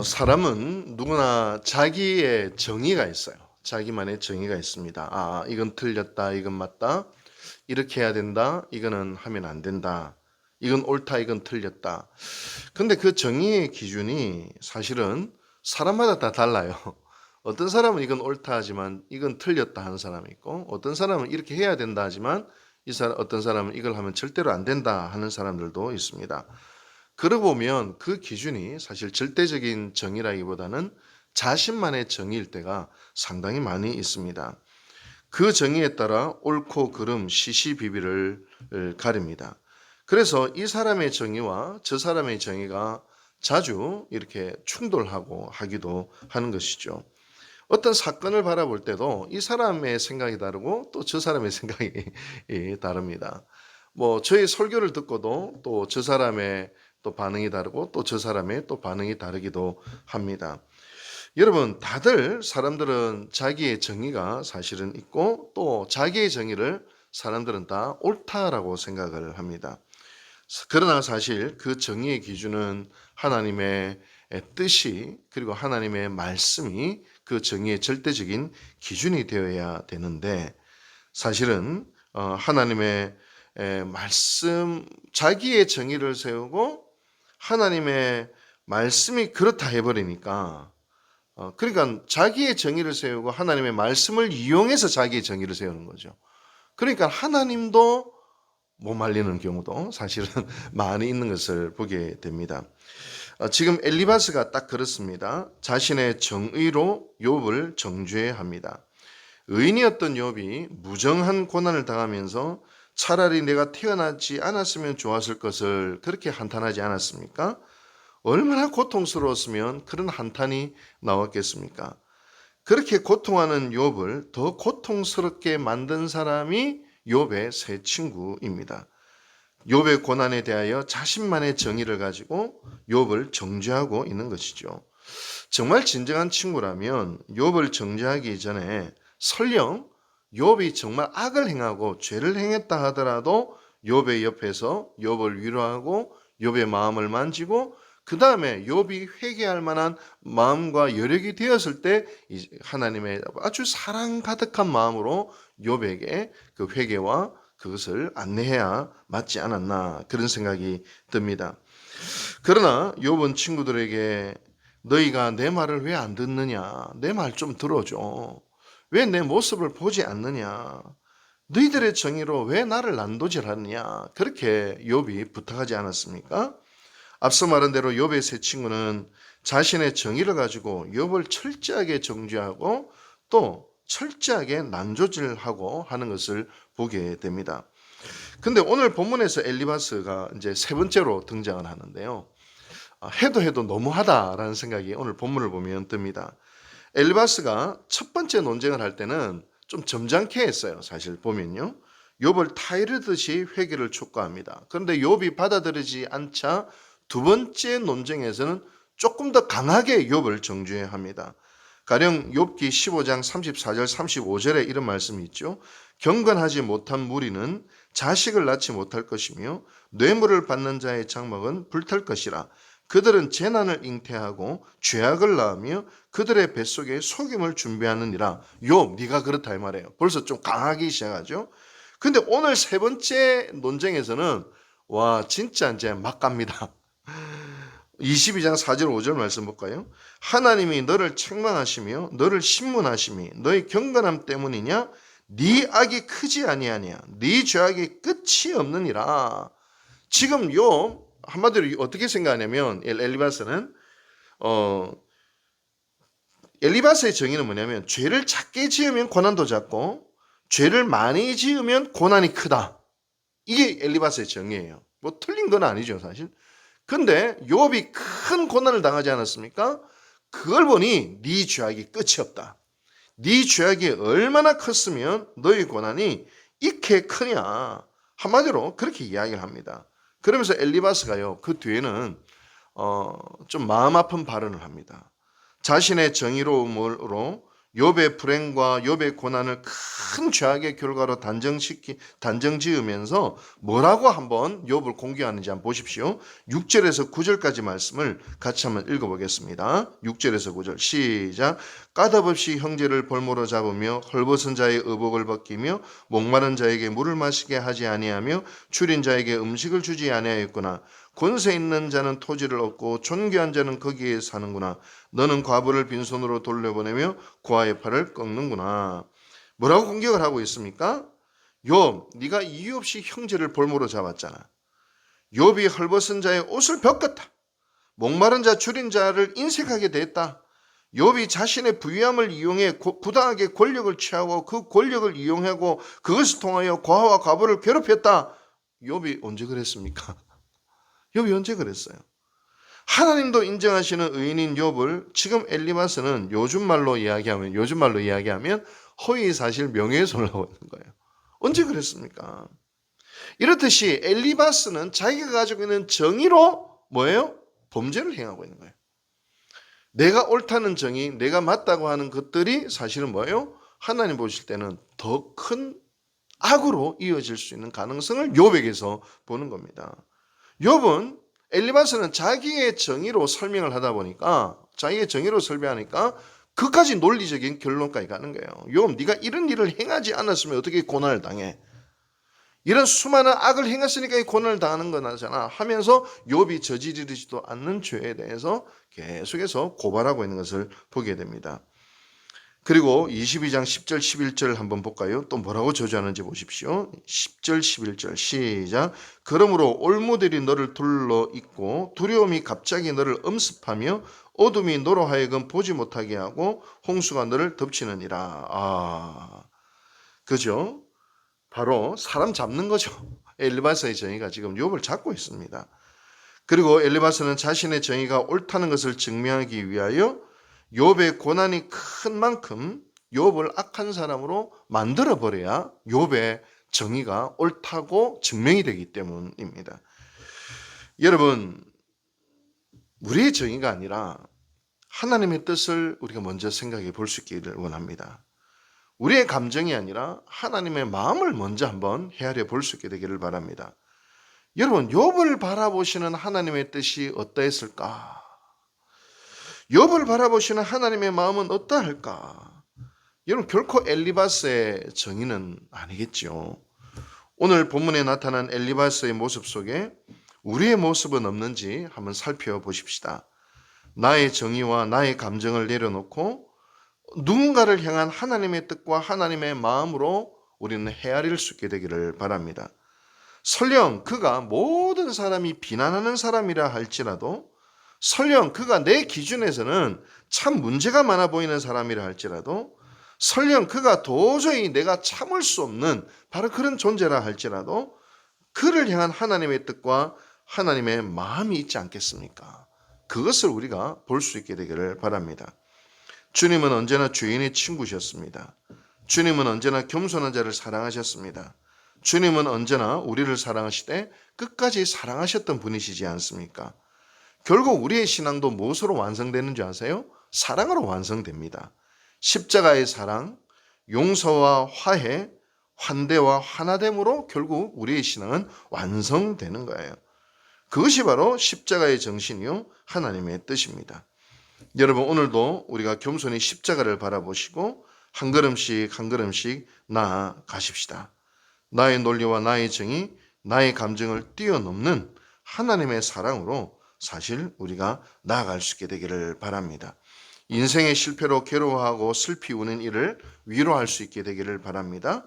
사람은 누구나 자기의 정의가 있어요. 자기만의 정의가 있습니다. 이건 틀렸다, 이건 맞다, 이렇게 해야 된다, 이거는 하면 안 된다, 이건 옳다, 이건 틀렸다. 근데 그 정의의 기준이 사실은 사람마다 다 달라요. 어떤 사람은 이건 옳다 하지만 이건 틀렸다 하는 사람이 있고, 어떤 사람은 이렇게 해야 된다 하지만 어떤 사람은 이걸 하면 절대로 안 된다 하는 사람들도 있습니다. 그러고 보면 그 기준이 사실 절대적인 정의라기보다는 자신만의 정의일 때가 상당히 많이 있습니다. 그 정의에 따라 옳고 그름, 시시비비를 가립니다. 그래서 이 사람의 정의와 저 사람의 정의가 자주 이렇게 충돌하고 하기도 하는 것이죠. 어떤 사건을 바라볼 때도 이 사람의 생각이 다르고 또 저 사람의 생각이 다릅니다. 저의 설교를 듣고도 또 저 사람의 또 반응이 다르고 또 저 사람의 또 반응이 다르기도 합니다. 여러분, 다들 사람들은 자기의 정의가 사실은 있고 또 자기의 정의를 사람들은 다 옳다라고 생각을 합니다. 그러나 사실 그 정의의 기준은 하나님의 뜻이 그리고 하나님의 말씀이 그 정의의 절대적인 기준이 되어야 되는데, 사실은 하나님의 말씀, 자기의 정의를 세우고 하나님의 말씀이 그렇다 해버리니까, 그러니까 자기의 정의를 세우고 하나님의 말씀을 이용해서 자기의 정의를 세우는 거죠. 그러니까 하나님도 못 말리는 경우도 사실은 많이 있는 것을 보게 됩니다. 지금 엘리바스가 딱 그렇습니다. 자신의 정의로 욥을 정죄합니다. 의인이었던 욥이 무정한 고난을 당하면서 차라리 내가 태어나지 않았으면 좋았을 것을 그렇게 한탄하지 않았습니까? 얼마나 고통스러웠으면 그런 한탄이 나왔겠습니까? 그렇게 고통하는 욥을 더 고통스럽게 만든 사람이 욥의 세 친구입니다. 욥의 고난에 대하여 자신만의 정의를 가지고 욥을 정죄하고 있는 것이죠. 정말 진정한 친구라면 욥을 정죄하기 전에 설령 욥이 정말 악을 행하고 죄를 행했다 하더라도 욥의 옆에서 욥을 위로하고 욥의 마음을 만지고 그 다음에 욥이 회개할 만한 마음과 여력이 되었을 때 하나님의 아주 사랑 가득한 마음으로 욥에게 그 회개와 그것을 안내해야 맞지 않았나, 그런 생각이 듭니다. 그러나 욥은 친구들에게 너희가 내 말을 왜 안 듣느냐, 내 말 좀 들어줘, 왜 내 모습을 보지 않느냐, 너희들의 정의로 왜 나를 난도질하느냐, 그렇게 욥이 부탁하지 않았습니까? 앞서 말한 대로 욥의 세 친구는 자신의 정의를 가지고 욥을 철저하게 정죄하고 또 철저하게 난조질하고 하는 것을 보게 됩니다. 근데 오늘 본문에서 엘리바스가 이제 세 번째로 등장을 하는데요. 해도 너무하다라는 생각이 오늘 본문을 보면 듭니다. 엘리바스가 첫 번째 논쟁을 할 때는 좀 점잖게 했어요. 사실 보면요. 욥을 타이르듯이 회개를 촉구합니다. 그런데 욥이 받아들이지 않자 두 번째 논쟁에서는 조금 더 강하게 욥을 정죄합니다. 가령 욥기 15장 34절 35절에 이런 말씀이 있죠. 경건하지 못한 무리는 자식을 낳지 못할 것이며 뇌물을 받는 자의 장막은 불탈 것이라. 그들은 재난을 잉태하고 죄악을 낳으며 그들의 뱃속에 속임을 준비하느니라. 욥, 네가 그렇다 이 말이에요. 벌써 좀 강하기 시작하죠. 근데 오늘 세 번째 논쟁에서는 와, 진짜 이제 막 갑니다. 22장 4절 5절 말씀 볼까요? 하나님이 너를 책망하시며 너를 신문하심이 너의 경건함 때문이냐? 네 악이 크지 아니하냐? 네 죄악이 끝이 없느니라. 지금 요 한마디로 어떻게 생각하냐면 엘리바스는 엘리바스의 정의는 뭐냐면 죄를 작게 지으면 고난도 작고 죄를 많이 지으면 고난이 크다. 이게 엘리바스의 정의예요. 뭐 틀린 건 아니죠, 사실. 근데 욥이 큰 고난을 당하지 않았습니까? 그걸 보니 네 죄악이 끝이 없다. 네 죄악이 얼마나 컸으면 너의 고난이 이렇게 크냐. 한마디로 그렇게 이야기를 합니다. 그러면서 엘리바스가요, 그 뒤에는 좀 마음 아픈 발언을 합니다. 자신의 정의로움으로 욥의 불행과 욥의 고난을 큰 죄악의 결과로 단정지으면서 뭐라고 한번 욥을 공개하는지 한번 보십시오. 6절에서 9절까지 말씀을 같이 한번 읽어보겠습니다. 6절에서 9절 시작. 까닭없이 형제를 볼모로 잡으며 헐벗은 자의 의복을 벗기며 목마른 자에게 물을 마시게 하지 아니하며 추린 자에게 음식을 주지 아니하였구나. 권세 있는 자는 토지를 얻고 존귀한 자는 거기에 사는구나. 너는 과부를 빈손으로 돌려보내며 고아의 팔을 꺾는구나. 뭐라고 공격을 하고 있습니까? 욥, 네가 이유 없이 형제를 볼모로 잡았잖아. 욥이 헐벗은 자의 옷을 벗겼다. 목마른 자 줄인 자를 인색하게 됐다. 욥이 자신의 부유함을 이용해 부당하게 권력을 취하고 그 권력을 이용하고 그것을 통하여 고아와 과부를 괴롭혔다. 욥이 언제 그랬습니까? 욥이 언제 그랬어요? 하나님도 인정하시는 의인인 욥을 지금 엘리바스는 요즘 말로 이야기하면 허위사실 명예훼손을 하고 있는 거예요. 언제 그랬습니까? 이렇듯이 엘리바스는 자기가 가지고 있는 정의로 뭐예요? 범죄를 행하고 있는 거예요. 내가 옳다는 정의, 내가 맞다고 하는 것들이 사실은 뭐예요? 하나님 보실 때는 더 큰 악으로 이어질 수 있는 가능성을 욥에게서 보는 겁니다. 욥은 엘리바스는 자기의 정의로 설명을 하다 보니까 자기의 정의로 설명하니까 그까지 논리적인 결론까지 가는 거예요. 욥, 네가 이런 일을 행하지 않았으면 어떻게 고난을 당해? 이런 수많은 악을 행했으니까 이 고난을 당하는 거잖아 하면서 욥이 저지르지도 않는 죄에 대해서 계속해서 고발하고 있는 것을 보게 됩니다. 그리고 22장 10절 11절 한번 볼까요? 또 뭐라고 저주하는지 보십시오. 10절 11절 시작. 그러므로 올무들이 너를 둘러 있고 두려움이 갑자기 너를 엄습하며 어둠이 너로 하여금 보지 못하게 하고 홍수가 너를 덮치느니라. 그죠? 바로 사람 잡는 거죠. 엘리바스의 정의가 지금 욥을 잡고 있습니다. 그리고 엘리바스는 자신의 정의가 옳다는 것을 증명하기 위하여 욥의 고난이 큰 만큼 욥을 악한 사람으로 만들어 버려야 욥의 정의가 옳다고 증명이 되기 때문입니다. 여러분, 우리의 정의가 아니라 하나님의 뜻을 우리가 먼저 생각해 볼 수 있기를 원합니다. 우리의 감정이 아니라 하나님의 마음을 먼저 한번 헤아려 볼 수 있게 되기를 바랍니다. 여러분, 욥을 바라보시는 하나님의 뜻이 어떠했을까? 욥을 바라보시는 하나님의 마음은 어떠할까? 여러분, 결코 엘리바스의 정의는 아니겠죠. 오늘 본문에 나타난 엘리바스의 모습 속에 우리의 모습은 없는지 한번 살펴보십시다. 나의 정의와 나의 감정을 내려놓고 누군가를 향한 하나님의 뜻과 하나님의 마음으로 우리는 헤아릴 수 있게 되기를 바랍니다. 설령 그가 모든 사람이 비난하는 사람이라 할지라도, 설령 그가 내 기준에서는 참 문제가 많아 보이는 사람이라 할지라도, 설령 그가 도저히 내가 참을 수 없는 바로 그런 존재라 할지라도 그를 향한 하나님의 뜻과 하나님의 마음이 있지 않겠습니까? 그것을 우리가 볼 수 있게 되기를 바랍니다. 주님은 언제나 죄인의 친구셨습니다. 주님은 언제나 겸손한 자를 사랑하셨습니다. 주님은 언제나 우리를 사랑하시되 끝까지 사랑하셨던 분이시지 않습니까? 결국 우리의 신앙도 무엇으로 완성되는 줄 아세요? 사랑으로 완성됩니다. 십자가의 사랑, 용서와 화해, 환대와 하나됨으로 결국 우리의 신앙은 완성되는 거예요. 그것이 바로 십자가의 정신이요 하나님의 뜻입니다. 여러분, 오늘도 우리가 겸손히 십자가를 바라보시고 한 걸음씩 한 걸음씩 나아가십시다. 나의 논리와 나의 정의, 나의 감정을 뛰어넘는 하나님의 사랑으로 사실 우리가 나아갈 수 있게 되기를 바랍니다. 인생의 실패로 괴로워하고 슬피 우는 일을 위로할 수 있게 되기를 바랍니다.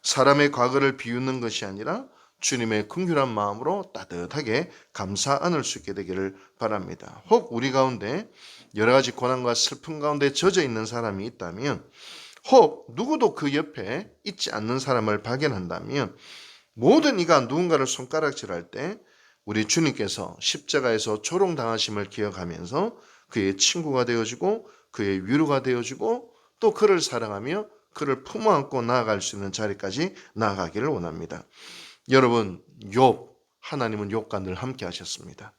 사람의 과거를 비웃는 것이 아니라 주님의 긍휼한 마음으로 따뜻하게 감사 안을 수 있게 되기를 바랍니다. 혹 우리 가운데 여러 가지 고난과 슬픔 가운데 젖어 있는 사람이 있다면, 혹 누구도 그 옆에 있지 않는 사람을 발견한다면, 모든 이가 누군가를 손가락질할 때 우리 주님께서 십자가에서 조롱당하심을 기억하면서 그의 친구가 되어주고 그의 위로가 되어주고 또 그를 사랑하며 그를 품어안고 나아갈 수 있는 자리까지 나아가기를 원합니다. 여러분, 욥, 하나님은 욥과 늘 함께 하셨습니다.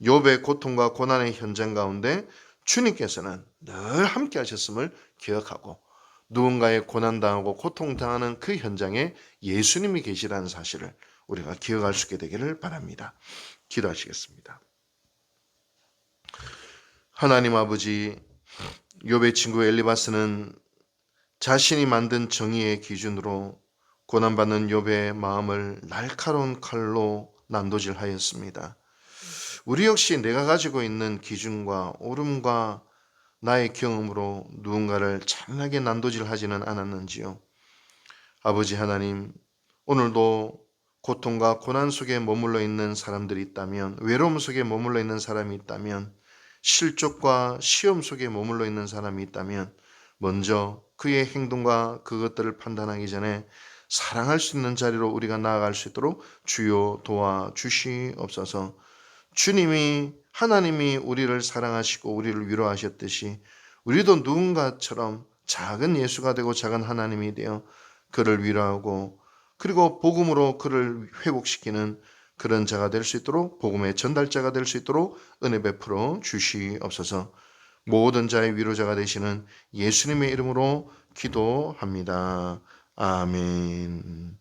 욥의 고통과 고난의 현장 가운데 주님께서는 늘 함께 하셨음을 기억하고 누군가의 고난당하고 고통당하는 그 현장에 예수님이 계시다는 사실을 우리가 기억할 수 있게 되기를 바랍니다. 기도하시겠습니다. 하나님 아버지, 욥의 친구 엘리바스는 자신이 만든 정의의 기준으로 고난받는 욥의 마음을 날카로운 칼로 난도질하였습니다. 우리 역시 내가 가지고 있는 기준과 옳음과 나의 경험으로 누군가를 잔인하게 난도질하지는 않았는지요. 아버지 하나님, 오늘도 고통과 고난 속에 머물러 있는 사람들이 있다면, 외로움 속에 머물러 있는 사람이 있다면, 실족과 시험 속에 머물러 있는 사람이 있다면 먼저 그의 행동과 그것들을 판단하기 전에 사랑할 수 있는 자리로 우리가 나아갈 수 있도록 주여 도와주시옵소서. 주님이 하나님이 우리를 사랑하시고 우리를 위로하셨듯이 우리도 누군가처럼 작은 예수가 되고 작은 하나님이 되어 그를 위로하고 그리고 복음으로 그를 회복시키는 그런 자가 될 수 있도록, 복음의 전달자가 될 수 있도록 은혜 베풀어 주시옵소서. 모든 자의 위로자가 되시는 예수님의 이름으로 기도합니다. 아멘.